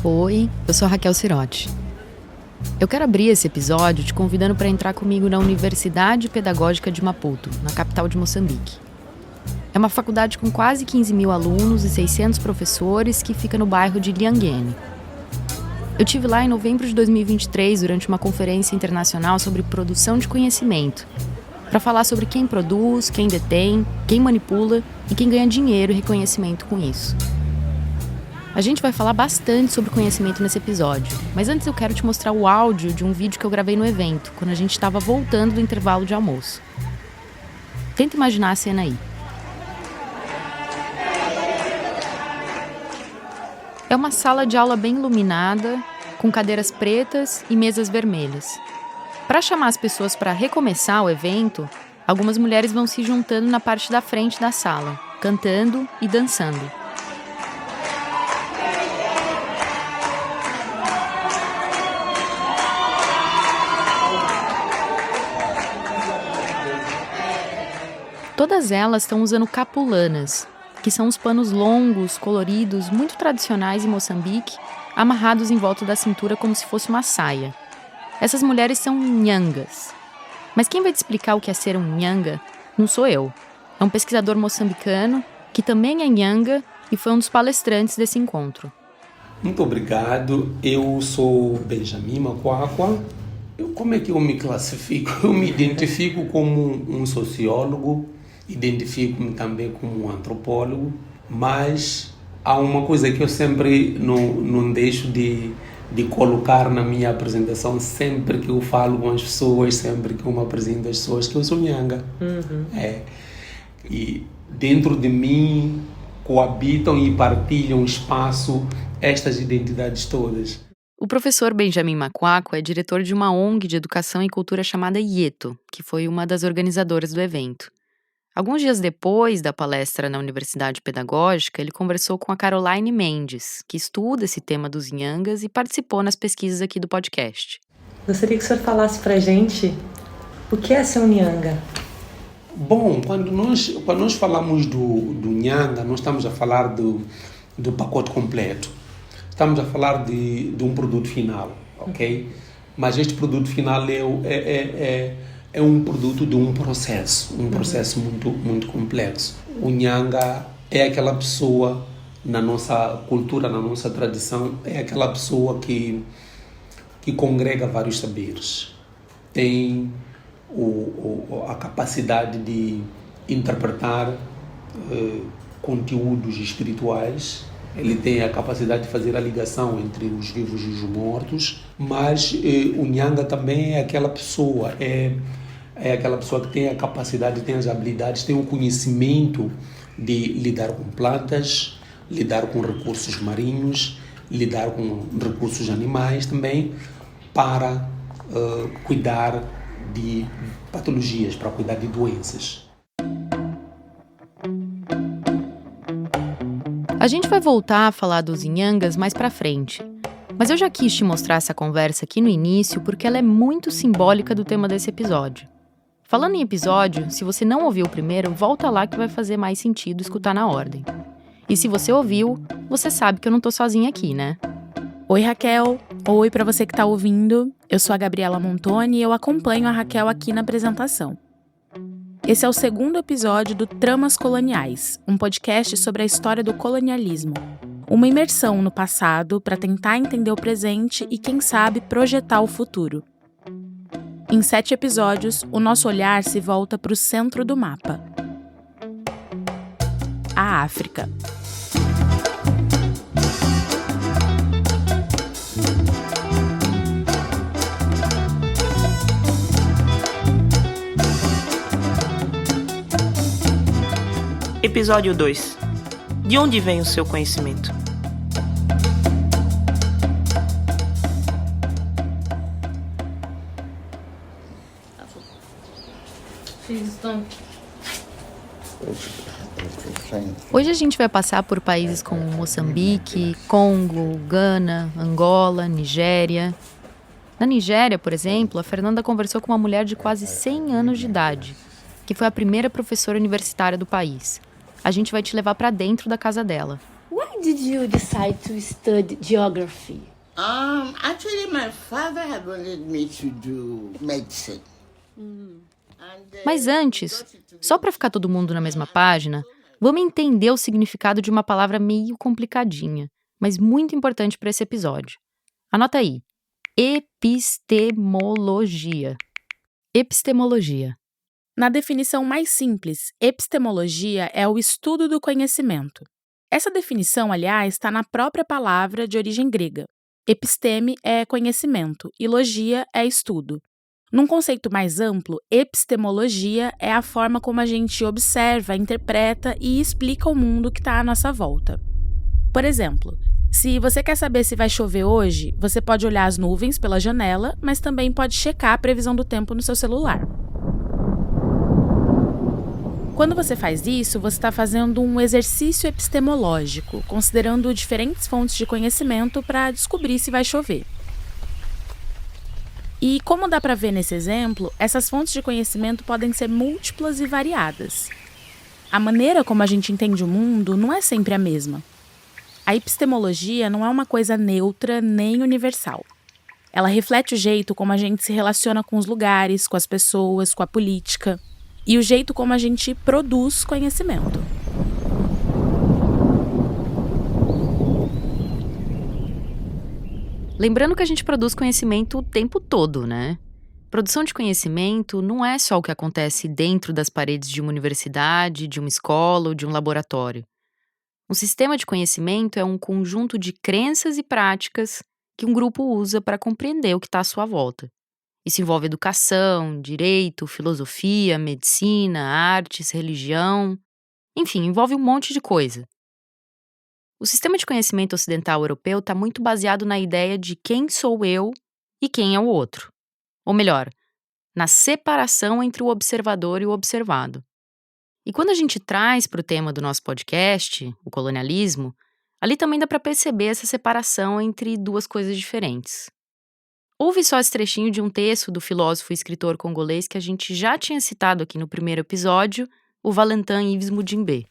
Oi, eu sou a Raquel Sirotti. Eu quero abrir esse episódio te convidando para entrar comigo na Universidade Pedagógica de Maputo, na capital de Moçambique. É uma faculdade com quase 15 mil alunos e 600 professores que fica no bairro de Liangene. Eu estive lá em novembro de 2023 durante uma conferência internacional sobre produção de conhecimento, para falar sobre quem produz, quem detém, quem manipula e quem ganha dinheiro e reconhecimento com isso. A gente vai falar bastante sobre conhecimento nesse episódio, mas antes eu quero te mostrar o áudio de um vídeo que eu gravei no evento, quando a gente estava voltando do intervalo de almoço. Tenta imaginar a cena aí. É uma sala de aula bem iluminada, com cadeiras pretas e mesas vermelhas. Para chamar as pessoas para recomeçar o evento, algumas mulheres vão se juntando na parte da frente da sala, cantando e dançando. Todas elas estão usando capulanas, que são os panos longos, coloridos, muito tradicionais em Moçambique, amarrados em volta da cintura como se fosse uma saia. Essas mulheres são nhangas. Mas quem vai te explicar o que é ser um nhanga não sou eu. É um pesquisador moçambicano, que também é nhanga e foi um dos palestrantes desse encontro. Muito obrigado. Eu sou Benjamin Makwakwa. Como é que eu me classifico? Eu me identifico como um sociólogo, identifico-me também como um antropólogo, mas há uma coisa que eu sempre não deixo de colocar na minha apresentação, sempre que eu falo com as pessoas, sempre que eu me apresento às pessoas, que eu sou nhanga. E dentro de mim coabitam e partilham espaço estas identidades todas. O professor Benjamin Makwakwa é diretor de uma ONG de educação e cultura chamada IETO, que foi uma das organizadoras do evento. Alguns dias depois da palestra na Universidade Pedagógica, ele conversou com a Caroline Mendes, que estuda esse tema dos nhangas e participou nas pesquisas aqui do podcast. Gostaria que o senhor falasse pra gente o que é ser um nhanga. Bom, quando nós falamos do nhanga, nós estamos a falar do pacote completo. Estamos a falar de um produto final, ok? Mas este produto final é um produto de um processo muito, muito complexo. O nhanga é aquela pessoa, na nossa cultura, na nossa tradição, é aquela pessoa que congrega vários saberes. Tem a capacidade de interpretar conteúdos espirituais. Ele tem a capacidade de fazer a ligação entre os vivos e os mortos, mas o nhanga também é aquela pessoa, é aquela pessoa que tem a capacidade, tem as habilidades, tem o conhecimento de lidar com plantas, lidar com recursos marinhos, lidar com recursos animais também, para cuidar de patologias, para cuidar de doenças. A gente vai voltar a falar dos nhangas mais pra frente, mas eu já quis te mostrar essa conversa aqui no início porque ela é muito simbólica do tema desse episódio. Falando em episódio, se você não ouviu o primeiro, volta lá que vai fazer mais sentido escutar na ordem. E se você ouviu, você sabe que eu não tô sozinha aqui, né? Oi, Raquel. Oi pra você que tá ouvindo. Eu sou a Gabriela Montoni e eu acompanho a Raquel aqui na apresentação. Esse é o segundo episódio do Tramas Coloniais, um podcast sobre a história do colonialismo. Uma imersão no passado para tentar entender o presente e, quem sabe, projetar o futuro. Em 7 episódios, o nosso olhar se volta para o centro do mapa. A África. Episódio 2. De onde vem o seu conhecimento? Hoje a gente vai passar por países como Moçambique, Congo, Gana, Angola, Nigéria. Na Nigéria, por exemplo, a Fernanda conversou com uma mulher de quase 100 anos de idade, que foi a primeira professora universitária do país. A gente vai te levar para dentro da casa dela. did you decide to study geography? Actually, my father had wanted me to do medicine. Mas antes, só para ficar todo mundo na mesma página, vamos entender o significado de uma palavra meio complicadinha, mas muito importante para esse episódio. Anota aí. Epistemologia. Epistemologia. Na definição mais simples, epistemologia é o estudo do conhecimento. Essa definição, aliás, está na própria palavra de origem grega. Episteme é conhecimento e logia é estudo. Num conceito mais amplo, epistemologia é a forma como a gente observa, interpreta e explica o mundo que está à nossa volta. Por exemplo, se você quer saber se vai chover hoje, você pode olhar as nuvens pela janela, mas também pode checar a previsão do tempo no seu celular. Quando você faz isso, você está fazendo um exercício epistemológico, considerando diferentes fontes de conhecimento para descobrir se vai chover. E como dá para ver nesse exemplo, essas fontes de conhecimento podem ser múltiplas e variadas. A maneira como a gente entende o mundo não é sempre a mesma. A epistemologia não é uma coisa neutra nem universal. Ela reflete o jeito como a gente se relaciona com os lugares, com as pessoas, com a política, e o jeito como a gente produz conhecimento. Lembrando que a gente produz conhecimento o tempo todo, né? Produção de conhecimento não é só o que acontece dentro das paredes de uma universidade, de uma escola ou de um laboratório. Um sistema de conhecimento é um conjunto de crenças e práticas que um grupo usa para compreender o que está à sua volta. Isso envolve educação, direito, filosofia, medicina, artes, religião, enfim, envolve um monte de coisa. O sistema de conhecimento ocidental europeu está muito baseado na ideia de quem sou eu e quem é o outro. Ou melhor, na separação entre o observador e o observado. E quando a gente traz para o tema do nosso podcast, o colonialismo, ali também dá para perceber essa separação entre duas coisas diferentes. Ouve só esse trechinho de um texto do filósofo e escritor congolês que a gente já tinha citado aqui no primeiro episódio, o Valentin Yves Mudimbe.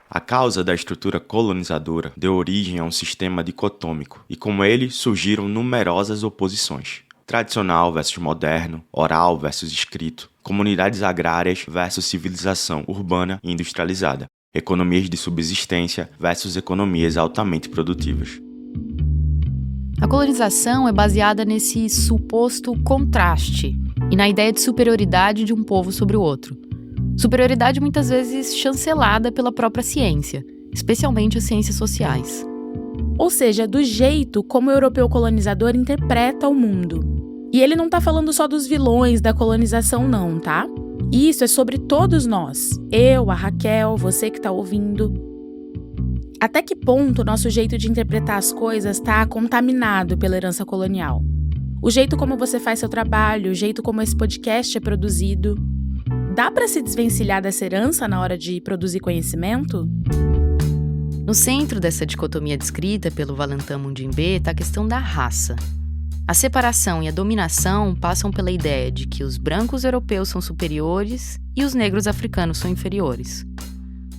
A causa da estrutura colonizadora deu origem a um sistema dicotômico e com ele surgiram numerosas oposições. Tradicional versus moderno, oral versus escrito, comunidades agrárias versus civilização urbana e industrializada, economias de subsistência versus economias altamente produtivas. A colonização é baseada nesse suposto contraste e na ideia de superioridade de um povo sobre o outro. Superioridade muitas vezes chancelada pela própria ciência, especialmente as ciências sociais. Ou seja, do jeito como o europeu colonizador interpreta o mundo. E ele não está falando só dos vilões da colonização não, tá? Isso é sobre todos nós. Eu, a Raquel, você que está ouvindo. Até que ponto o nosso jeito de interpretar as coisas está contaminado pela herança colonial? O jeito como você faz seu trabalho, o jeito como esse podcast é produzido. Dá para se desvencilhar dessa herança na hora de produzir conhecimento? No centro dessa dicotomia descrita pelo Valentin Mudimbe está a questão da raça. A separação e a dominação passam pela ideia de que os brancos europeus são superiores e os negros africanos são inferiores.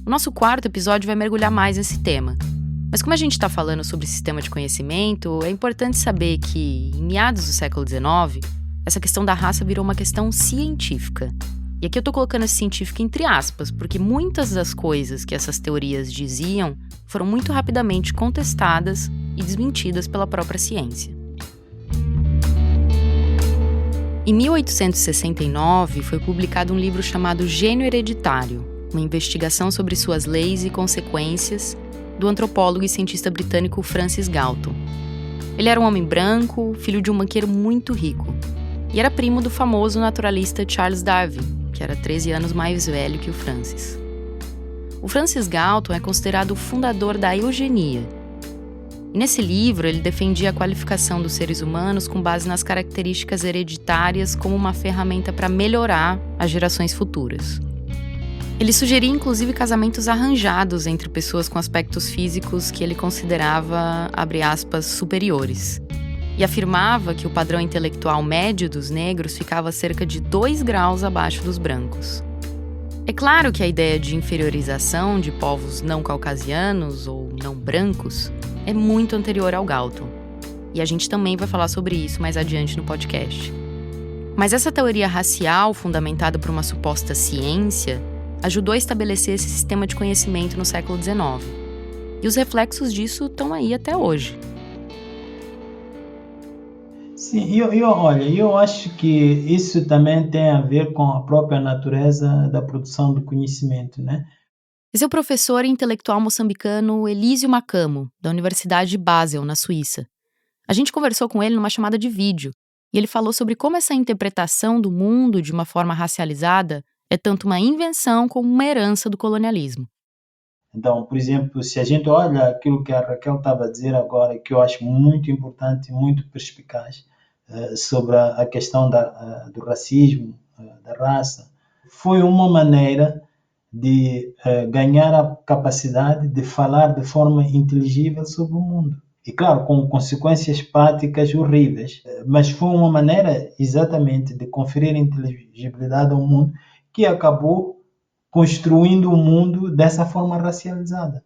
O nosso quarto episódio vai mergulhar mais nesse tema. Mas como a gente está falando sobre sistema de conhecimento, é importante saber que, em meados do século XIX, essa questão da raça virou uma questão científica. E aqui eu estou colocando esse científico entre aspas, porque muitas das coisas que essas teorias diziam foram muito rapidamente contestadas e desmentidas pela própria ciência. Em 1869, foi publicado um livro chamado Gênio Hereditário, uma investigação sobre suas leis e consequências, do antropólogo e cientista britânico Francis Galton. Ele era um homem branco, filho de um banqueiro muito rico, e era primo do famoso naturalista Charles Darwin, que era 13 anos mais velho que o Francis. O Francis Galton é considerado o fundador da eugenia. E nesse livro, ele defendia a qualificação dos seres humanos com base nas características hereditárias como uma ferramenta para melhorar as gerações futuras. Ele sugeria, inclusive, casamentos arranjados entre pessoas com aspectos físicos que ele considerava, abre aspas, superiores. E afirmava que o padrão intelectual médio dos negros ficava cerca de 2 graus abaixo dos brancos. É claro que a ideia de inferiorização de povos não caucasianos ou não brancos é muito anterior ao Galton. E a gente também vai falar sobre isso mais adiante no podcast. Mas essa teoria racial, fundamentada por uma suposta ciência, ajudou a estabelecer esse sistema de conhecimento no século XIX. E os reflexos disso estão aí até hoje. Sim, eu acho que isso também tem a ver com a própria natureza da produção do conhecimento, né? Esse é o professor e intelectual moçambicano Elísio Macamo, da Universidade de Basel, na Suíça. A gente conversou com ele numa chamada de vídeo, e ele falou sobre como essa interpretação do mundo de uma forma racializada é tanto uma invenção como uma herança do colonialismo. Então, por exemplo, se a gente olha aquilo que a Raquel estava a dizer agora, que eu acho muito importante, muito perspicaz, sobre a questão do racismo, da raça, foi uma maneira de ganhar a capacidade de falar de forma inteligível sobre o mundo. E claro, com consequências práticas horríveis, mas foi uma maneira exatamente de conferir inteligibilidade ao mundo que acabou construindo o mundo dessa forma racializada.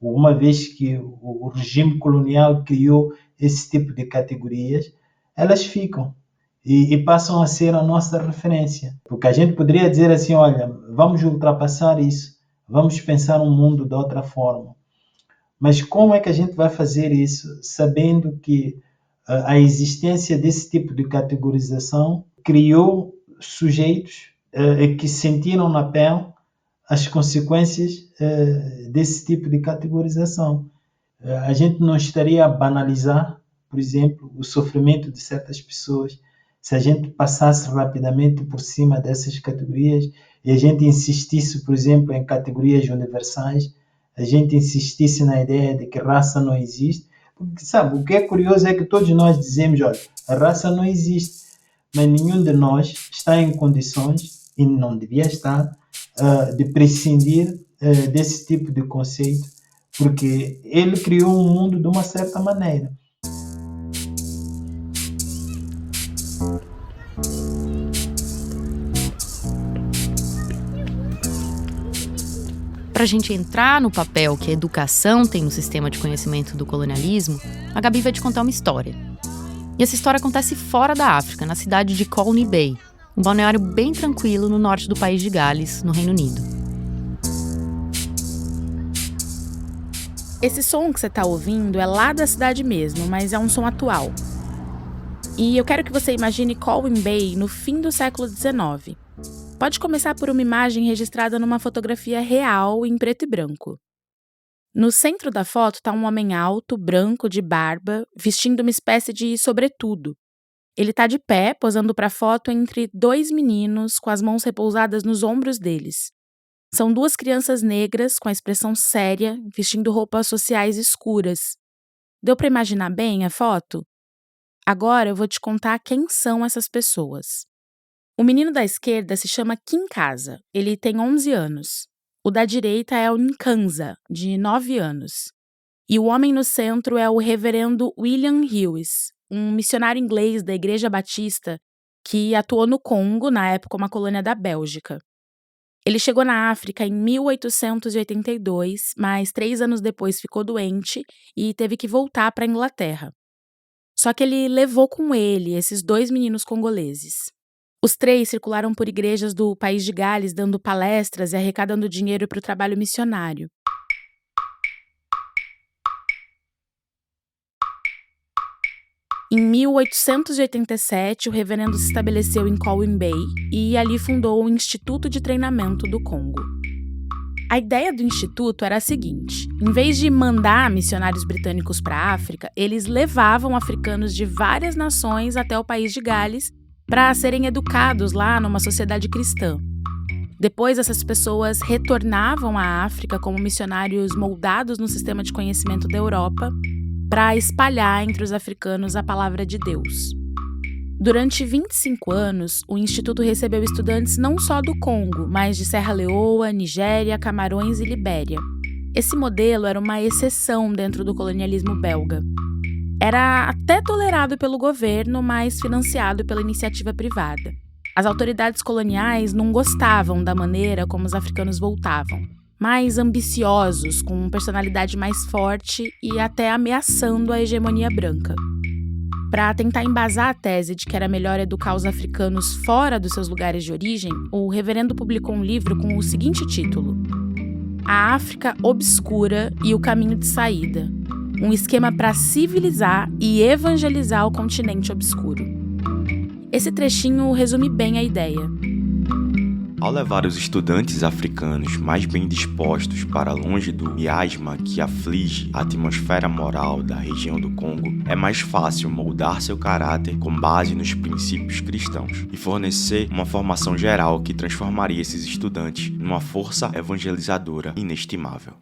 Uma vez que o regime colonial criou esse tipo de categorias, elas ficam e passam a ser a nossa referência. Porque a gente poderia dizer assim, olha, vamos ultrapassar isso, vamos pensar um mundo de outra forma. Mas como é que a gente vai fazer isso sabendo que a existência desse tipo de categorização criou sujeitos que sentiram na pele as consequências desse tipo de categorização? A gente não estaria a banalizar, por exemplo, o sofrimento de certas pessoas se a gente passasse rapidamente por cima dessas categorias e a gente insistisse, por exemplo, em categorias universais, a gente insistisse na ideia de que raça não existe. Porque, sabe, o que é curioso é que todos nós dizemos, olha, a raça não existe, mas nenhum de nós está em condições, e não devia estar, de prescindir desse tipo de conceito, porque ele criou um mundo de uma certa maneira. Para a gente entrar no papel que a educação tem no sistema de conhecimento do colonialismo, a Gabi vai te contar uma história. E essa história acontece fora da África, na cidade de Colney Bay, um balneário bem tranquilo no norte do país de Gales, no Reino Unido. Esse som que você está ouvindo é lá da cidade mesmo, mas é um som atual. E eu quero que você imagine Colwyn Bay no fim do século XIX. Pode começar por uma imagem registrada numa fotografia real em preto e branco. No centro da foto está um homem alto, branco, de barba, vestindo uma espécie de sobretudo. Ele está de pé, posando para a foto entre dois meninos, com as mãos repousadas nos ombros deles. São duas crianças negras, com a expressão séria, vestindo roupas sociais escuras. Deu para imaginar bem a foto? Agora eu vou te contar quem são essas pessoas. O menino da esquerda se chama Kinkasa, ele tem 11 anos. O da direita é o Nkanza, de 9 anos. E o homem no centro é o reverendo William Hughes, um missionário inglês da Igreja Batista que atuou no Congo, na época uma colônia da Bélgica. Ele chegou na África em 1882, mas 3 anos depois ficou doente e teve que voltar para a Inglaterra. Só que ele levou com ele esses 2 meninos congoleses. Os 3 circularam por igrejas do país de Gales, dando palestras e arrecadando dinheiro para o trabalho missionário. Em 1887, o reverendo se estabeleceu em Colwyn Bay e ali fundou o Instituto de Treinamento do Congo. A ideia do instituto era a seguinte: em vez de mandar missionários britânicos para a África, eles levavam africanos de várias nações até o país de Gales para serem educados lá numa sociedade cristã. Depois, essas pessoas retornavam à África como missionários moldados no sistema de conhecimento da Europa para espalhar entre os africanos a palavra de Deus. Durante 25 anos, o Instituto recebeu estudantes não só do Congo, mas de Serra Leoa, Nigéria, Camarões e Libéria. Esse modelo era uma exceção dentro do colonialismo belga. Era até tolerado pelo governo, mas financiado pela iniciativa privada. As autoridades coloniais não gostavam da maneira como os africanos voltavam, mais ambiciosos, com personalidade mais forte e até ameaçando a hegemonia branca. Para tentar embasar a tese de que era melhor educar os africanos fora dos seus lugares de origem, o reverendo publicou um livro com o seguinte título: A África Obscura e o Caminho de Saída, um esquema para civilizar e evangelizar o continente obscuro. Esse trechinho resume bem a ideia. Ao levar os estudantes africanos mais bem dispostos para longe do miasma que aflige a atmosfera moral da região do Congo, é mais fácil moldar seu caráter com base nos princípios cristãos e fornecer uma formação geral que transformaria esses estudantes numa força evangelizadora inestimável.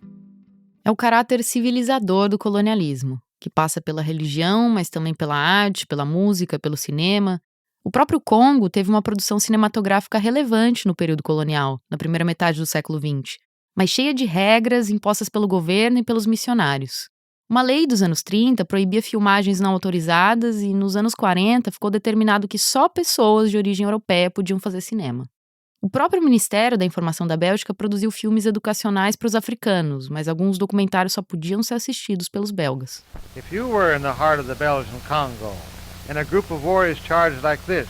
É o caráter civilizador do colonialismo, que passa pela religião, mas também pela arte, pela música, pelo cinema. O próprio Congo teve uma produção cinematográfica relevante no período colonial, na primeira metade do século XX, mas cheia de regras impostas pelo governo e pelos missionários. Uma lei dos anos 30 proibia filmagens não autorizadas e, nos anos 40, ficou determinado que só pessoas de origem europeia podiam fazer cinema. O próprio Ministério da Informação da Bélgica produziu filmes educacionais para os africanos, mas alguns documentários só podiam ser assistidos pelos belgas. If you were in the heart of the Belgian Congo, in a group of warriors charged like this,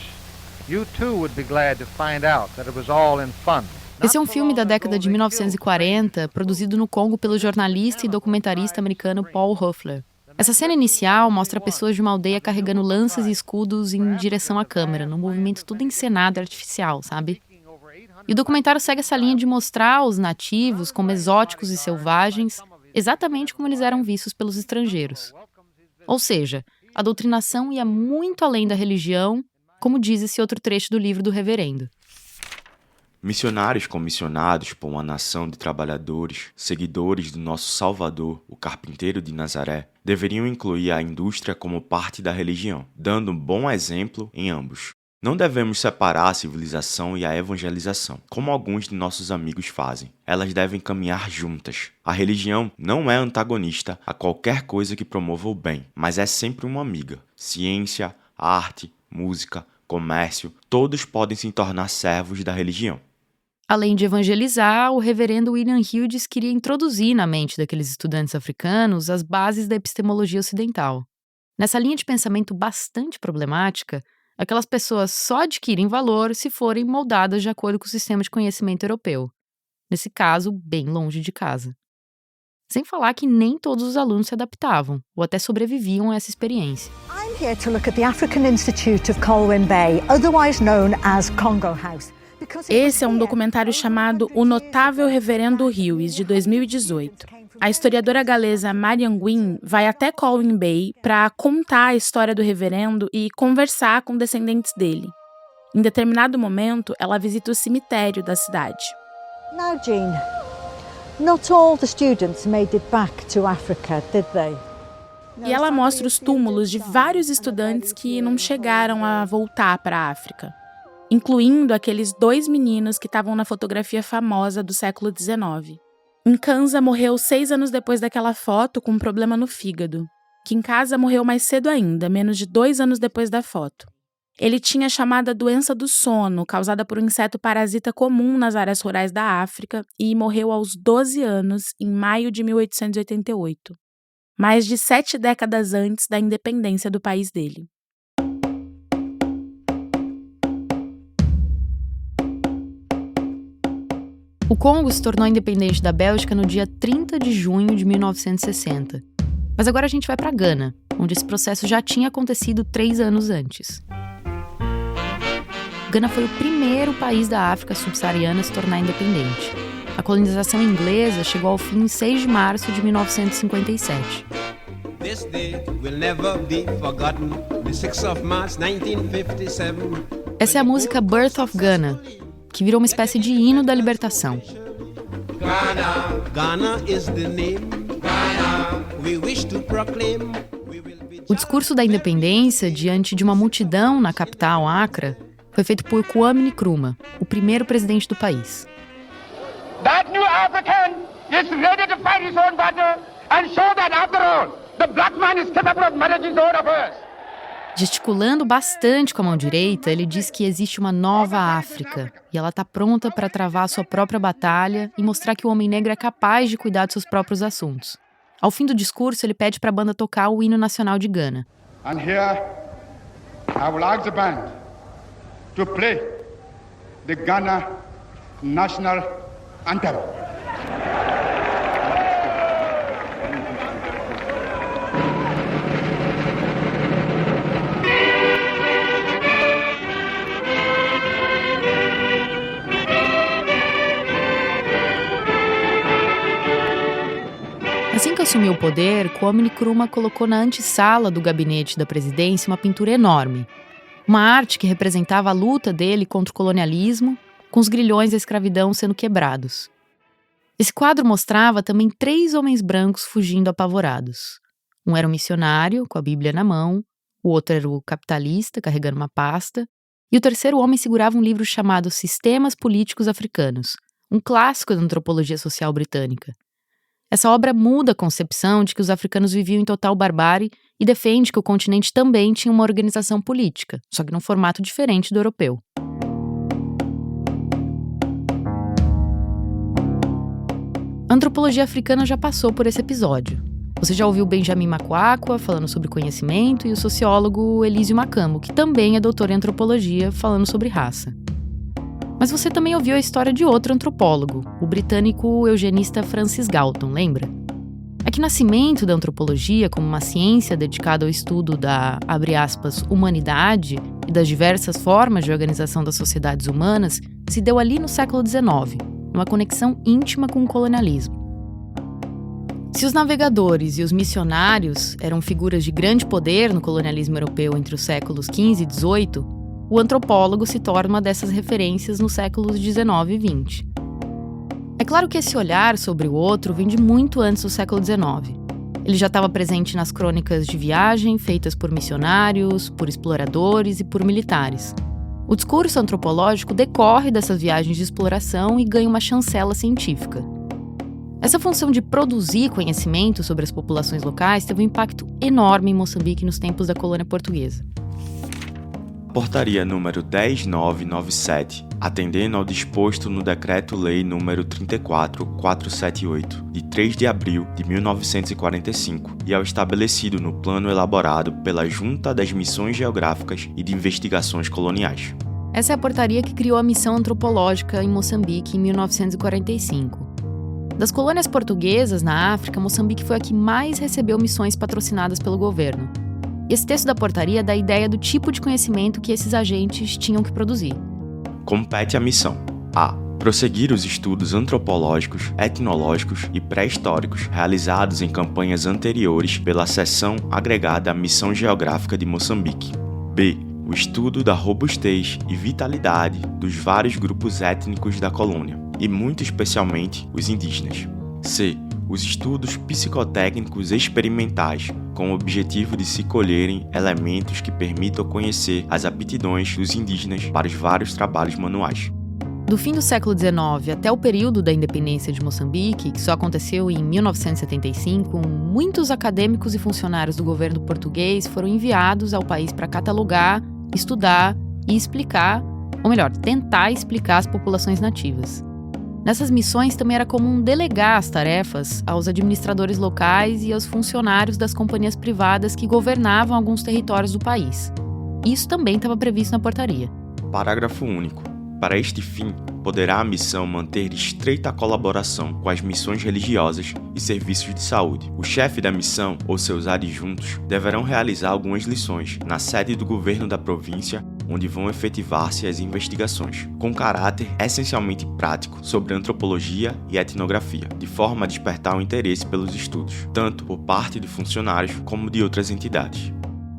you too would be glad to find out that it was all in fun. Esse é um filme da década de 1940, produzido no Congo pelo jornalista e documentarista americano Paul Hoeffler. Essa cena inicial mostra pessoas de uma aldeia carregando lanças e escudos em direção à câmera, num movimento tudo encenado e artificial, sabe? E o documentário segue essa linha de mostrar os nativos como exóticos e selvagens, exatamente como eles eram vistos pelos estrangeiros. Ou seja, a doutrinação ia muito além da religião, como diz esse outro trecho do livro do reverendo. Missionários comissionados por uma nação de trabalhadores, seguidores do nosso Salvador, o carpinteiro de Nazaré, deveriam incluir a indústria como parte da religião, dando um bom exemplo em ambos. Não devemos separar a civilização e a evangelização, como alguns de nossos amigos fazem. Elas devem caminhar juntas. A religião não é antagonista a qualquer coisa que promova o bem, mas é sempre uma amiga. Ciência, arte, música, comércio, todos podem se tornar servos da religião. Além de evangelizar, o reverendo William Hughes queria introduzir na mente daqueles estudantes africanos as bases da epistemologia ocidental. Nessa linha de pensamento bastante problemática, aquelas pessoas só adquirem valor se forem moldadas de acordo com o sistema de conhecimento europeu. Nesse caso, bem longe de casa. Sem falar que nem todos os alunos se adaptavam, ou até sobreviviam a essa experiência. I'm here to look at the African Institute of Colwyn Bay, otherwise known as Congo House. Esse é um documentário chamado O Notável Reverendo Hughes, de 2018. A historiadora galesa Marian Gwyn vai até Colwyn Bay para contar a história do reverendo e conversar com descendentes dele. Em determinado momento, ela visita o cemitério da cidade. Now, Jean, not all the students made it back to Africa, did they? E ela mostra os túmulos de vários estudantes que não chegaram a voltar para a África, incluindo aqueles 2 meninos que estavam na fotografia famosa do século XIX. Nkanza morreu 6 anos depois daquela foto com um problema no fígado. Kinshasa morreu mais cedo ainda, menos de 2 anos depois da foto. Ele tinha a chamada doença do sono, causada por um inseto parasita comum nas áreas rurais da África, e morreu aos 12 anos, em maio de 1888. Mais de 7 décadas antes da independência do país dele. O Congo se tornou independente da Bélgica no dia 30 de junho de 1960. Mas agora a gente vai para Gana, onde esse processo já tinha acontecido 3 anos antes. Gana foi o primeiro país da África subsaariana a se tornar independente. A colonização inglesa chegou ao fim em 6 de março de 1957. This day will never be forgotten. The 6th of March 1957. Essa é a música Birth of Ghana, que virou uma espécie de hino da libertação. O discurso da independência diante de uma multidão na capital, Accra, foi feito por Kwame Nkrumah, o primeiro presidente do país. That new African is ready to fight his own battle and show that after all, the black man is capable of managing his own affairs. Gesticulando bastante com a mão direita, ele diz que existe uma nova África e ela está pronta para travar a sua própria batalha e mostrar que o homem negro é capaz de cuidar de seus próprios assuntos. Ao fim do discurso, ele pede para a banda tocar o hino nacional de Gana. And here, I will ask the band to play the Ghana National Anthem. Assim que assumiu o poder, Kwame Nkrumah colocou na antessala do gabinete da presidência uma pintura enorme. Uma arte que representava a luta dele contra o colonialismo, com os grilhões da escravidão sendo quebrados. Esse quadro mostrava também 3 homens brancos fugindo apavorados. Um era um missionário, com a Bíblia na mão, o outro era o capitalista, carregando uma pasta, e o terceiro homem segurava um livro chamado Sistemas Políticos Africanos, um clássico da antropologia social britânica. Essa obra muda a concepção de que os africanos viviam em total barbárie e defende que o continente também tinha uma organização política, só que num formato diferente do europeu. A antropologia africana já passou por esse episódio. Você já ouviu Benjamin Makwakwa falando sobre conhecimento e o sociólogo Elísio Macambo, que também é doutor em antropologia, falando sobre raça. Mas você também ouviu a história de outro antropólogo, o britânico eugenista Francis Galton, lembra? É que o nascimento da antropologia como uma ciência dedicada ao estudo da, abre aspas, humanidade e das diversas formas de organização das sociedades humanas se deu ali no século XIX, numa conexão íntima com o colonialismo. Se os navegadores e os missionários eram figuras de grande poder no colonialismo europeu entre os séculos XV e XVIII, o antropólogo se torna uma dessas referências nos séculos XIX e XX. É claro que esse olhar sobre o outro vem de muito antes do século XIX. Ele já estava presente nas crônicas de viagem feitas por missionários, por exploradores e por militares. O discurso antropológico decorre dessas viagens de exploração e ganha uma chancela científica. Essa função de produzir conhecimento sobre as populações locais teve um impacto enorme em Moçambique nos tempos da colônia portuguesa. Portaria número 10997, atendendo ao disposto no Decreto-Lei número 34478, de 3 de abril de 1945, e ao estabelecido no plano elaborado pela Junta das Missões Geográficas e de Investigações Coloniais. Essa é a portaria que criou a missão antropológica em Moçambique em 1945. Das colônias portuguesas na África, Moçambique foi a que mais recebeu missões patrocinadas pelo governo. Esse texto da portaria dá a ideia do tipo de conhecimento que esses agentes tinham que produzir. Compete à missão a. Prosseguir os estudos antropológicos, etnológicos e pré-históricos realizados em campanhas anteriores pela seção agregada à Missão Geográfica de Moçambique. B. O estudo da robustez e vitalidade dos vários grupos étnicos da colônia, e muito especialmente os indígenas. C. Os estudos psicotécnicos experimentais, com o objetivo de se colherem elementos que permitam conhecer as aptidões dos indígenas para os vários trabalhos manuais. Do fim do século XIX até o período da independência de Moçambique, que só aconteceu em 1975, muitos acadêmicos e funcionários do governo português foram enviados ao país para catalogar, estudar e explicar, ou melhor, tentar explicar as populações nativas. Nessas missões também era comum delegar as tarefas aos administradores locais e aos funcionários das companhias privadas que governavam alguns territórios do país. Isso também estava previsto na portaria. Parágrafo único. Para este fim, poderá a missão manter estreita colaboração com as missões religiosas e serviços de saúde. O chefe da missão ou seus adjuntos deverão realizar algumas lições na sede do governo da província, onde vão efetivar-se as investigações, com caráter essencialmente prático sobre antropologia e etnografia, de forma a despertar o interesse pelos estudos, tanto por parte de funcionários como de outras entidades.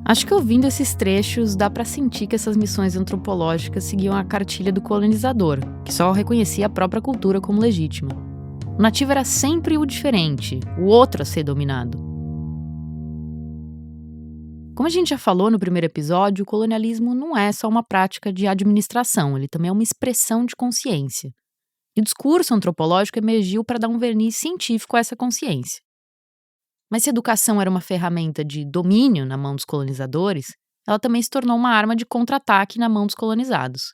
Acho que ouvindo esses trechos dá para sentir que essas missões antropológicas seguiam a cartilha do colonizador, que só reconhecia a própria cultura como legítima. O nativo era sempre o diferente, o outro a ser dominado. Como a gente já falou no primeiro episódio, o colonialismo não é só uma prática de administração, ele também é uma expressão de consciência. E o discurso antropológico emergiu para dar um verniz científico a essa consciência. Mas se a educação era uma ferramenta de domínio na mão dos colonizadores, ela também se tornou uma arma de contra-ataque na mão dos colonizados.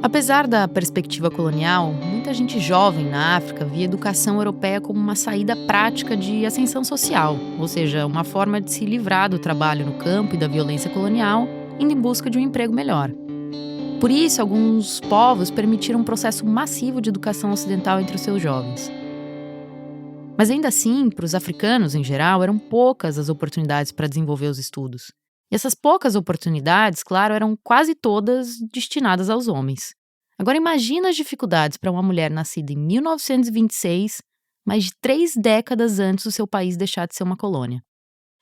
Apesar da perspectiva colonial, muita gente jovem na África via a educação europeia como uma saída prática de ascensão social, ou seja, uma forma de se livrar do trabalho no campo e da violência colonial, indo em busca de um emprego melhor. Por isso, alguns povos permitiram um processo massivo de educação ocidental entre os seus jovens. Mas ainda assim, para os africanos em geral, eram poucas as oportunidades para desenvolver os estudos. E essas poucas oportunidades, claro, eram quase todas destinadas aos homens. Agora imagina as dificuldades para uma mulher nascida em 1926, mais de 3 décadas antes do seu país deixar de ser uma colônia.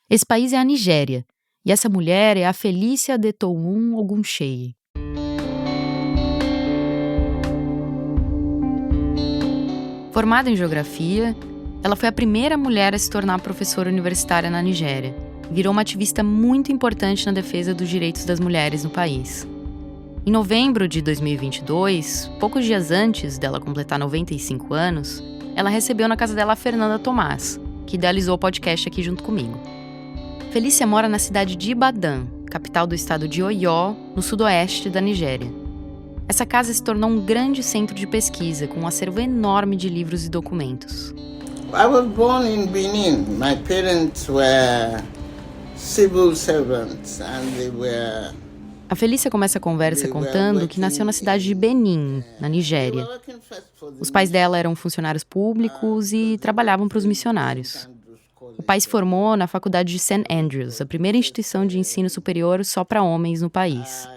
Esse país é a Nigéria, e essa mulher é a Felicia Adetoun Ogunseyi. Formada em geografia, ela foi a primeira mulher a se tornar professora universitária na Nigéria. Virou uma ativista muito importante na defesa dos direitos das mulheres no país. Em novembro de 2022, poucos dias antes dela completar 95 anos, ela recebeu na casa dela a Fernanda Tomás, que idealizou o podcast aqui junto comigo. Felícia mora na cidade de Ibadan, capital do estado de Oyo, no sudoeste da Nigéria. Essa casa se tornou um grande centro de pesquisa, com um acervo enorme de livros e documentos. I was born in Benin. My parents were civil servants and they were... A Felícia começa a conversa contando que nasceu na cidade de Benin, na Nigéria. Os pais dela eram funcionários públicos e trabalhavam para os missionários. O pai se formou na faculdade de St. Andrews, a primeira instituição de ensino superior só para homens no país.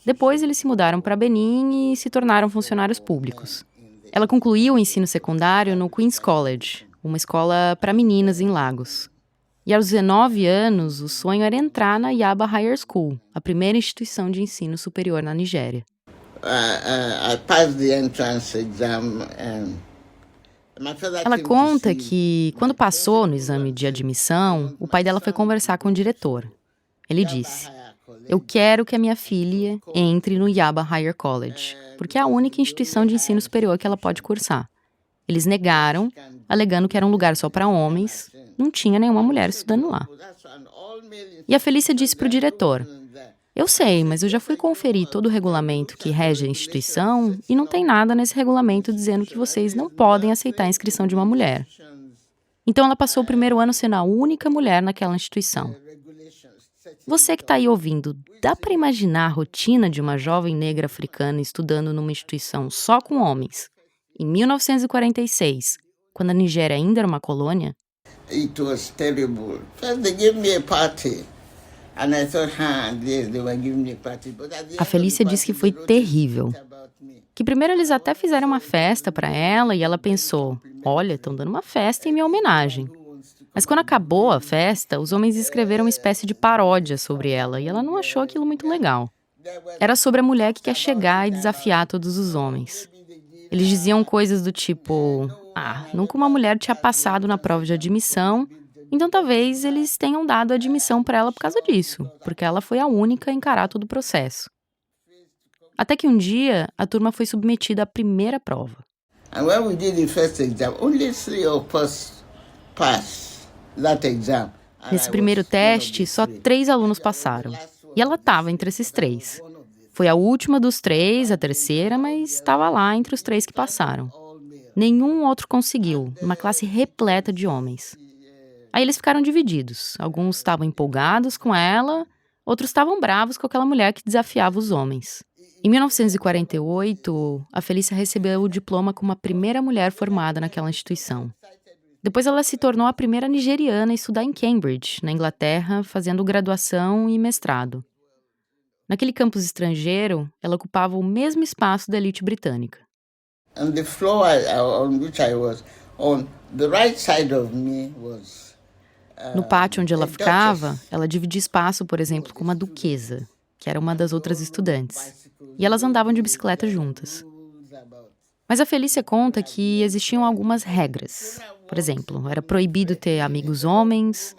Depois eles se mudaram para Benin e se tornaram funcionários públicos. Ela concluiu o ensino secundário no Queen's College, uma escola para meninas em Lagos. E aos 19 anos, o sonho era entrar na Yaba Higher School, a primeira instituição de ensino superior na Nigéria. I passed the entrance exam and Ela conta que, quando passou no exame de admissão, o pai dela foi conversar com o diretor. Ele disse: "Eu quero que a minha filha entre no Yaba Higher College, porque é a única instituição de ensino superior que ela pode cursar." Eles negaram, alegando que era um lugar só para homens, não tinha nenhuma mulher estudando lá. E a Felícia disse para o diretor: "Eu sei, mas eu já fui conferir todo o regulamento que rege a instituição e não tem nada nesse regulamento dizendo que vocês não podem aceitar a inscrição de uma mulher." Então ela passou o primeiro ano sendo a única mulher naquela instituição. Você que está aí ouvindo, dá para imaginar a rotina de uma jovem negra africana estudando numa instituição só com homens, em 1946, quando a Nigéria ainda era uma colônia? It was terrible. First they gave me a party. And I thought, yes, they were giving me a party. A Felícia disse que foi terrível. Que primeiro eles até fizeram uma festa para ela e ela pensou: olha, estão dando uma festa em minha homenagem. Mas quando acabou a festa, os homens escreveram uma espécie de paródia sobre ela e ela não achou aquilo muito legal. Era sobre a mulher que quer chegar e desafiar todos os homens. Eles diziam coisas do tipo: nunca uma mulher tinha passado na prova de admissão, então talvez eles tenham dado admissão para ela por causa disso, porque ela foi a única a encarar todo o processo. Até que um dia, a turma foi submetida à primeira prova. And when we did the first exam, only 3 of us passed that exam. Nesse primeiro teste, só 3 alunos passaram. E ela estava entre esses 3. Foi a última dos 3, a terceira, mas estava lá entre os 3 que passaram. Nenhum outro conseguiu, numa classe repleta de homens. Aí eles ficaram divididos. Alguns estavam empolgados com ela, outros estavam bravos com aquela mulher que desafiava os homens. Em 1948, a Felícia recebeu o diploma como a primeira mulher formada naquela instituição. Depois ela se tornou a primeira nigeriana a estudar em Cambridge, na Inglaterra, fazendo graduação e mestrado. Naquele campus estrangeiro, ela ocupava o mesmo espaço da elite britânica. And the floor on which I was on, the right side of me was no pátio onde ela ficava, ela dividia espaço, por exemplo, com uma duquesa, que era uma das outras estudantes. E elas andavam de bicicleta juntas. Mas a Felícia conta que existiam algumas regras. Por exemplo, era proibido ter amigos homens.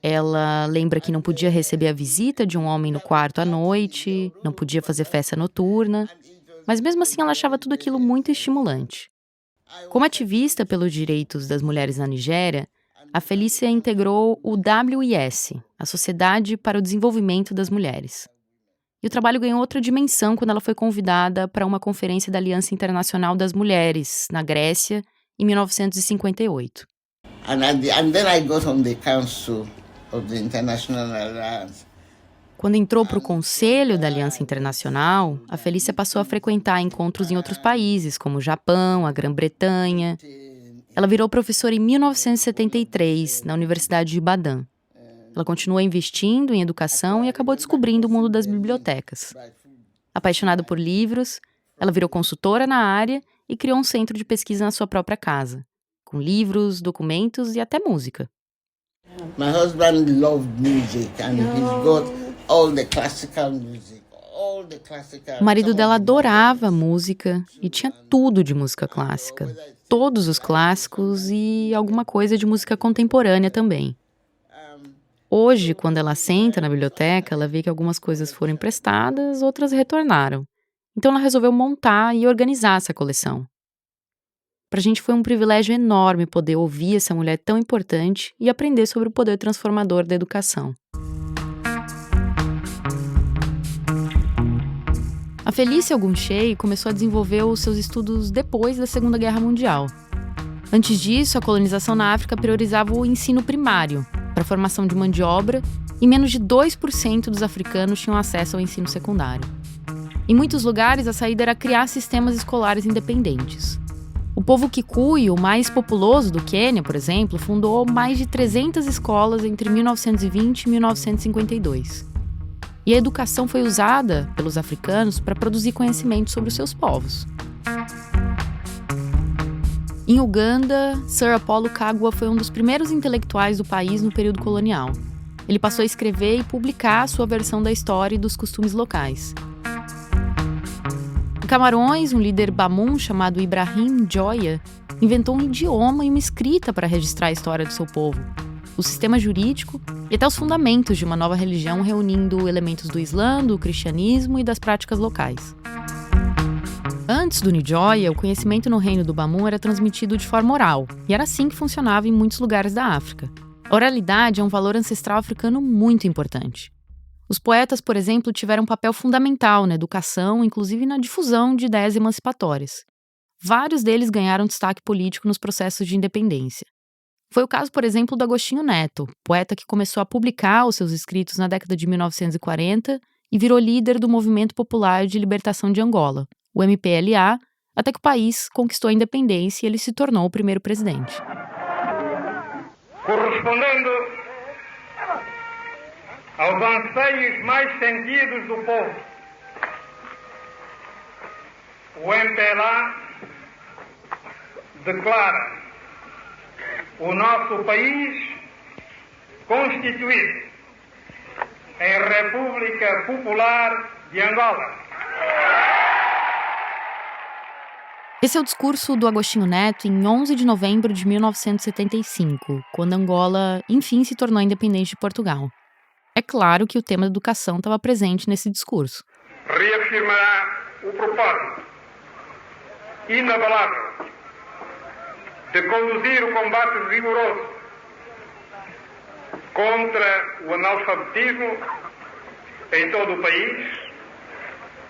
Ela lembra que não podia receber a visita de um homem no quarto à noite, não podia fazer festa noturna. Mas mesmo assim ela achava tudo aquilo muito estimulante. Como ativista pelos direitos das mulheres na Nigéria, a Felícia integrou o WIS, a Sociedade para o Desenvolvimento das Mulheres. E o trabalho ganhou outra dimensão quando ela foi convidada para uma conferência da Aliança Internacional das Mulheres, na Grécia, em 1958. And then I got on the Council of the International Alliance. Quando entrou para o Conselho da Aliança Internacional, a Felícia passou a frequentar encontros em outros países, como o Japão, a Grã-Bretanha. Ela virou professora em 1973, na Universidade de Ibadan. Ela continuou investindo em educação e acabou descobrindo o mundo das bibliotecas. Apaixonada por livros, ela virou consultora na área e criou um centro de pesquisa na sua própria casa, com livros, documentos e até música. My husband loved music and he's got all the classical music. O marido dela adorava música e tinha tudo de música clássica. Todos os clássicos e alguma coisa de música contemporânea também. Hoje, quando ela senta na biblioteca, ela vê que algumas coisas foram emprestadas, outras retornaram. Então ela resolveu montar e organizar essa coleção. Pra gente foi um privilégio enorme poder ouvir essa mulher tão importante e aprender sobre o poder transformador da educação. A Felícia Ogunchei começou a desenvolver os seus estudos depois da Segunda Guerra Mundial. Antes disso, a colonização na África priorizava o ensino primário, para a formação de mão de obra, e menos de 2% dos africanos tinham acesso ao ensino secundário. Em muitos lugares, a saída era criar sistemas escolares independentes. O povo Kikuyu, o mais populoso do Quênia, por exemplo, fundou mais de 300 escolas entre 1920 e 1952. E a educação foi usada pelos africanos para produzir conhecimento sobre os seus povos. Em Uganda, Sir Apollo Kagwa foi um dos primeiros intelectuais do país no período colonial. Ele passou a escrever e publicar a sua versão da história e dos costumes locais. Em Camarões, um líder Bamun chamado Ibrahim Joya inventou um idioma e uma escrita para registrar a história do seu povo, o sistema jurídico e até os fundamentos de uma nova religião reunindo elementos do Islã, do cristianismo e das práticas locais. Antes do Nijoya, o conhecimento no reino do Bamun era transmitido de forma oral, e era assim que funcionava em muitos lugares da África. A oralidade é um valor ancestral africano muito importante. Os poetas, por exemplo, tiveram um papel fundamental na educação, inclusive na difusão de ideias emancipatórias. Vários deles ganharam destaque político nos processos de independência. Foi o caso, por exemplo, do Agostinho Neto, poeta que começou a publicar os seus escritos na década de 1940 e virou líder do Movimento Popular de Libertação de Angola, o MPLA, até que o país conquistou a independência e ele se tornou o primeiro presidente. Correspondendo aos anseios mais sentidos do povo, o MPLA declara o nosso país constituído em República Popular de Angola. Esse é o discurso do Agostinho Neto em 11 de novembro de 1975, quando Angola, enfim, se tornou independente de Portugal. É claro que o tema da educação estava presente nesse discurso. Reafirmará o propósito inabalável de conduzir o combate vigoroso contra o analfabetismo em todo o país,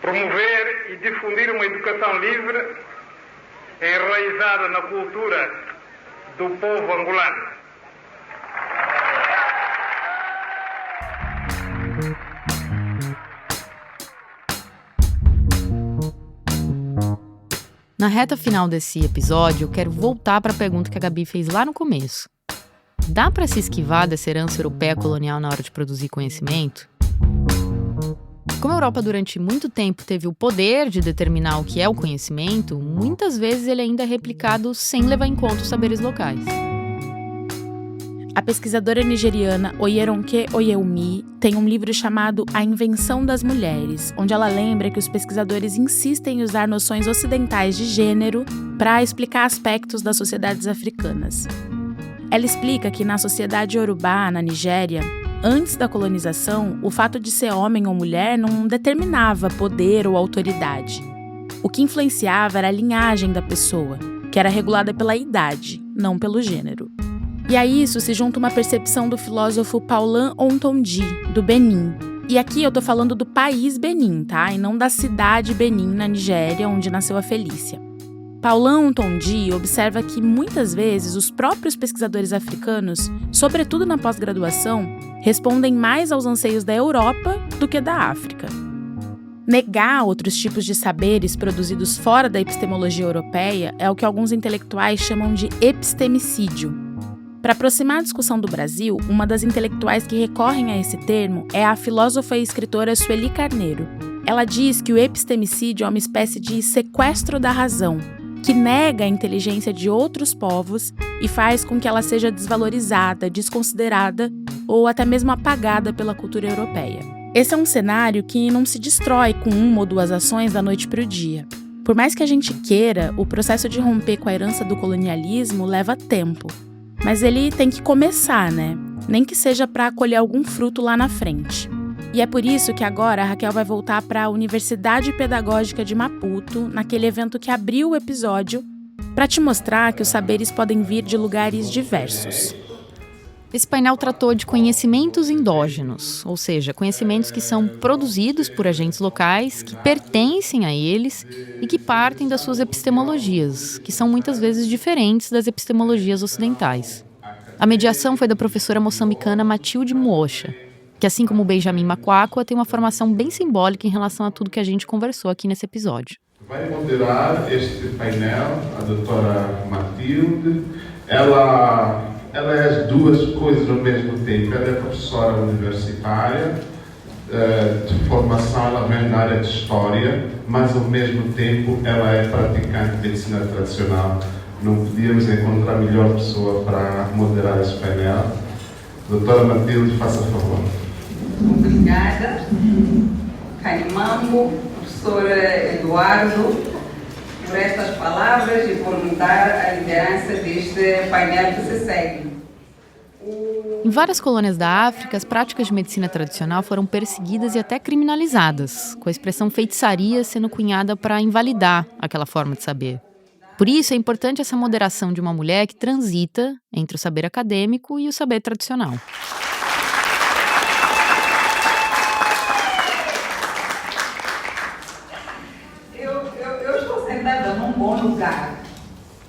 promover e difundir uma educação livre enraizada na cultura do povo angolano. Na reta final desse episódio, eu quero voltar para a pergunta que a Gabi fez lá no começo. Dá para se esquivar dessa herança europeia colonial na hora de produzir conhecimento? Como a Europa durante muito tempo teve o poder de determinar o que é o conhecimento, muitas vezes ele ainda é replicado sem levar em conta os saberes locais. A pesquisadora nigeriana Oyeronke Oyewumi tem um livro chamado A Invenção das Mulheres, onde ela lembra que os pesquisadores insistem em usar noções ocidentais de gênero para explicar aspectos das sociedades africanas. Ela explica que na sociedade Yorubá, na Nigéria, antes da colonização, o fato de ser homem ou mulher não determinava poder ou autoridade. O que influenciava era a linhagem da pessoa, que era regulada pela idade, não pelo gênero. E a isso se junta uma percepção do filósofo Paulan Ontondi, do Benin. E aqui eu tô falando do país Benin, tá? E não da cidade Benin, na Nigéria, onde nasceu a Felícia. Paulan Ontondi observa que, muitas vezes, os próprios pesquisadores africanos, sobretudo na pós-graduação, respondem mais aos anseios da Europa do que da África. Negar outros tipos de saberes produzidos fora da epistemologia europeia é o que alguns intelectuais chamam de epistemicídio. Para aproximar a discussão do Brasil, uma das intelectuais que recorrem a esse termo é a filósofa e escritora Sueli Carneiro. Ela diz que o epistemicídio é uma espécie de sequestro da razão, que nega a inteligência de outros povos e faz com que ela seja desvalorizada, desconsiderada ou até mesmo apagada pela cultura europeia. Esse é um cenário que não se destrói com uma ou duas ações da noite para o dia. Por mais que a gente queira, o processo de romper com a herança do colonialismo leva tempo. Mas ele tem que começar, né? Nem que seja para colher algum fruto lá na frente. E é por isso que agora a Raquel vai voltar para a Universidade Pedagógica de Maputo, naquele evento que abriu o episódio, para te mostrar que os saberes podem vir de lugares diversos. Esse painel tratou de conhecimentos endógenos, ou seja, conhecimentos que são produzidos por agentes locais, que pertencem a eles e que partem das suas epistemologias, que são muitas vezes diferentes das epistemologias ocidentais. A mediação foi da professora moçambicana Matilde Muocha, que, assim como Benjamin Macuacua, tem uma formação bem simbólica em relação a tudo que a gente conversou aqui nesse episódio. Vai moderar este painel a doutora Matilde. Ela é as duas coisas ao mesmo tempo. Ela é professora universitária, de formação ela vem da área de História, mas ao mesmo tempo ela é praticante de medicina tradicional. Não podíamos encontrar melhor pessoa para moderar esse painel. Doutora Matilde, faça favor. Obrigada. Carimambo, professor Eduardo, por estas palavras e por me dar a liderança deste painel que se segue. Em várias colônias da África, as práticas de medicina tradicional foram perseguidas e até criminalizadas, com a expressão feitiçaria sendo cunhada para invalidar aquela forma de saber. Por isso, é importante essa moderação de uma mulher que transita entre o saber acadêmico e o saber tradicional. Eu estou sentada num bom lugar.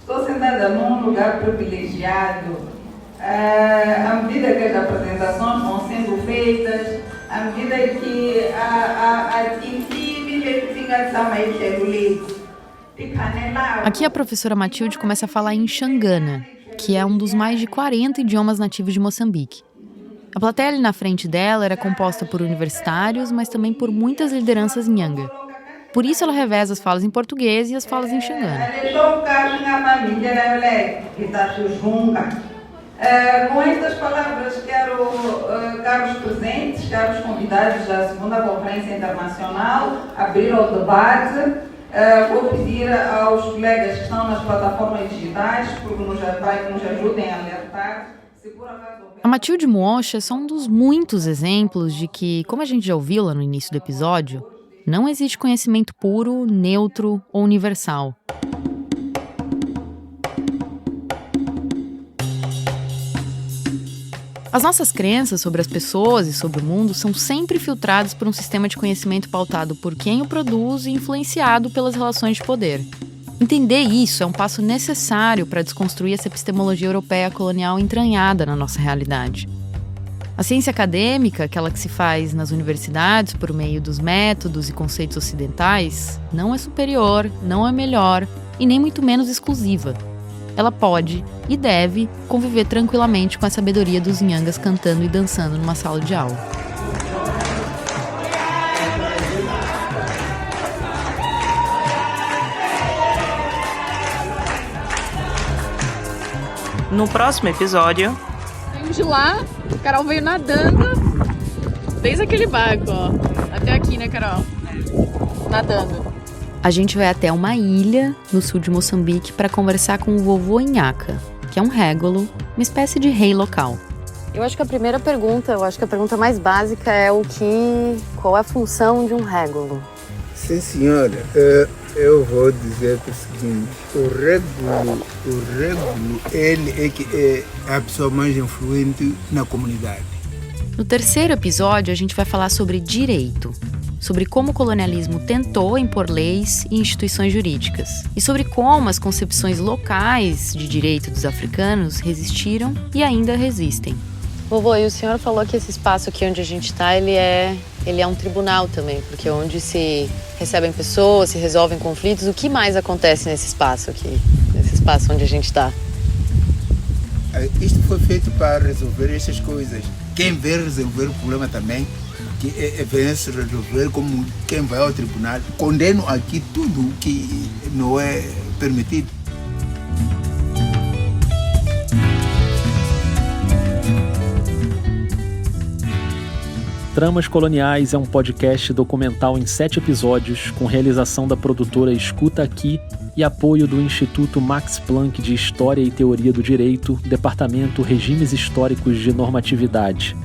Estou sentada num lugar privilegiado. À medida que as apresentações vão sendo feitas, à medida que Aqui a professora Matilde começa a falar em Xangana, que é um dos mais de 40 idiomas nativos de Moçambique. A plateia ali na frente dela era composta por universitários, mas também por muitas lideranças nhanga. Por isso ela reveza as falas em português e as falas em Xangana. Com estas palavras, caros presentes, caros convidados da segunda Conferência Internacional, abrir o debate. Vou pedir aos colegas que estão nas plataformas digitais para que nos ajudem a alertar. A Matilde Muocha é só um dos muitos exemplos de que, como a gente já ouviu lá no início do episódio, não existe conhecimento puro, neutro ou universal. As nossas crenças sobre as pessoas e sobre o mundo são sempre filtradas por um sistema de conhecimento pautado por quem o produz e influenciado pelas relações de poder. Entender isso é um passo necessário para desconstruir essa epistemologia europeia colonial entranhada na nossa realidade. A ciência acadêmica, aquela que se faz nas universidades por meio dos métodos e conceitos ocidentais, não é superior, não é melhor e nem muito menos exclusiva. Ela pode e deve conviver tranquilamente com a sabedoria dos nhangas cantando e dançando numa sala de aula. No próximo episódio... De lá, a Carol veio nadando desde aquele barco, ó. Até aqui, né, Carol? Nadando. A gente vai até uma ilha no sul de Moçambique para conversar com o vovô Inhaca, que é um régolo, uma espécie de rei local. Eu acho que a pergunta mais básica é qual é a função de um régolo? Sim, senhora. Eu vou dizer o seguinte, o régulo, ele é que é a pessoa mais influente na comunidade. No terceiro episódio, a gente vai falar sobre direito, sobre como o colonialismo tentou impor leis e instituições jurídicas, e sobre como as concepções locais de direito dos africanos resistiram e ainda resistem. Vovô, e o senhor falou que esse espaço aqui onde a gente está, ele é um tribunal também, porque onde se recebem pessoas, se resolvem conflitos. O que mais acontece nesse espaço aqui, nesse espaço onde a gente está? Isto foi feito para resolver essas coisas. Quem vem resolver o problema também, que vem se resolver como quem vai ao tribunal. Condeno aqui tudo que não é permitido. Tramas Coloniais é um podcast documental em 7 episódios, com realização da produtora Escuta Aqui e apoio do Instituto Max Planck de História e Teoria do Direito, Departamento Regimes Históricos de Normatividade.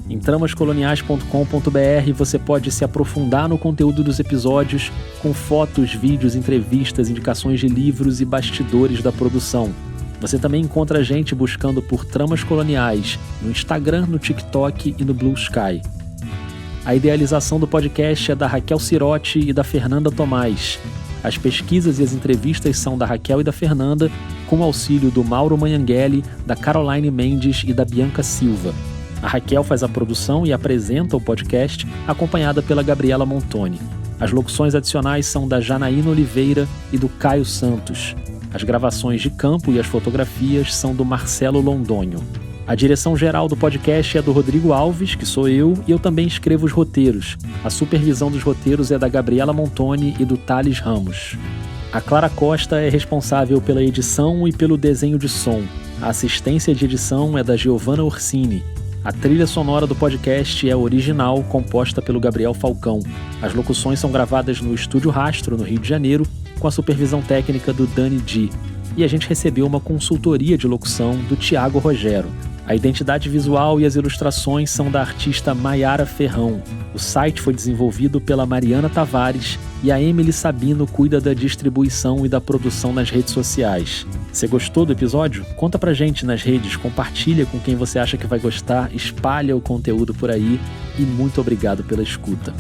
Em tramascoloniais.com.br você pode se aprofundar no conteúdo dos episódios, com fotos, vídeos, entrevistas, indicações de livros e bastidores da produção. Você também encontra a gente buscando por Tramas Coloniais no Instagram, no TikTok e no Blue Sky. A idealização do podcast é da Raquel Sirotti e da Fernanda Tomás. As pesquisas e as entrevistas são da Raquel e da Fernanda, com o auxílio do Mauro Manhanghelli, da Caroline Mendes e da Bianca Silva. A Raquel faz a produção e apresenta o podcast, acompanhada pela Gabriela Montoni. As locuções adicionais são da Janaína Oliveira e do Caio Santos. As gravações de campo e as fotografias são do Marcelo Londonho. A direção geral do podcast é do Rodrigo Alves, que sou eu, e eu também escrevo os roteiros. A supervisão dos roteiros é da Gabriela Montoni e do Thales Ramos. A Clara Costa é responsável pela edição e pelo desenho de som. A assistência de edição é da Giovanna Orsini. A trilha sonora do podcast é original, composta pelo Gabriel Falcão. As locuções são gravadas no Estúdio Rastro, no Rio de Janeiro, com a supervisão técnica do Dani Di. E a gente recebeu uma consultoria de locução do Tiago Rogero. A identidade visual e as ilustrações são da artista Maiara Ferrão. O site foi desenvolvido pela Mariana Tavares e a Emily Sabino cuida da distribuição e da produção nas redes sociais. Você gostou do episódio? Conta pra gente nas redes, compartilha com quem você acha que vai gostar, espalha o conteúdo por aí e muito obrigado pela escuta.